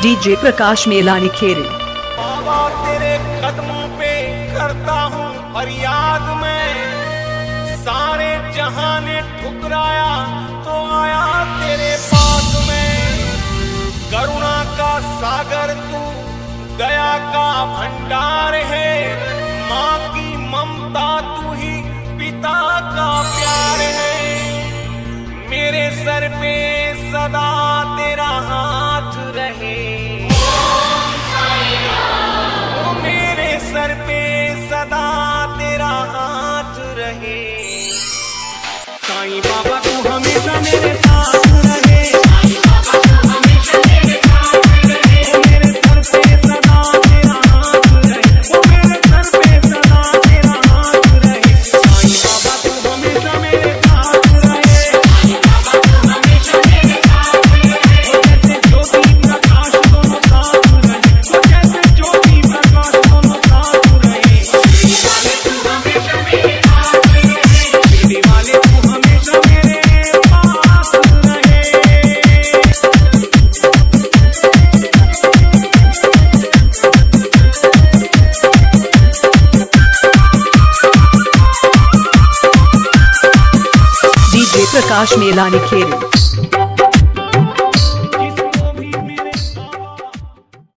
DJ प्रकाश Melanie खेल। बाबा तेरे कदमों पे करता हूँ फरियाद में, सारे जहां ने ठुकराया तो आया तेरे पास में। करुणा का सागर तू, दया का भंडार है, माँ की ममता तू ही पिता का प्यार है। मेरे सर पे सदा तेरा हाथ रहे, ओ मेरे सर पे सदा तेरा हाथ रहे। साईं बाबा तू हमेशा मेरे साथ रहे, प्रकाश मेलानी खेल।